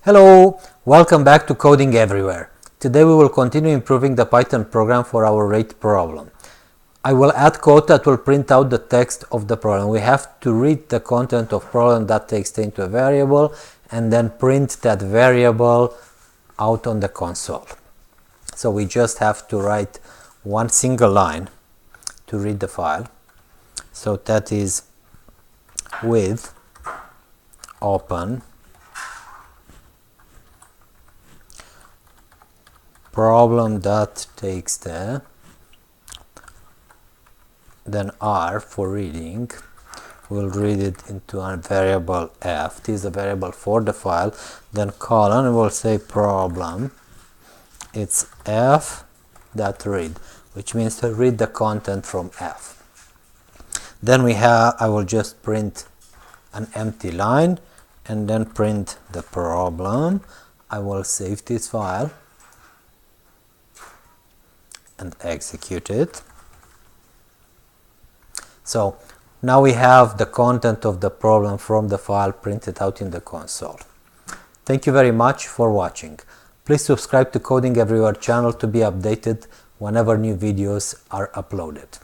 Hello, welcome back to Coding Everywhere. Today we will continue improving the Python program for our rate problem. I will add code that will print out the text of the problem. We have to read the content of problem.txt into a variable and then print that variable out on the console. So we just have to write one single line to read the file. So that is with open problem.txt, then R for reading. We'll read it into a variable f. This is a variable for the file. Then colon, and we'll say problem. It's f.read, which means to read the content from f. Then I will just print an empty line and then print the problem. I will save this file and execute it. So now we have the content of the problem from the file printed out in the console. Thank you very much for watching. Please subscribe to Coding Everywhere channel to be updated whenever new videos are uploaded.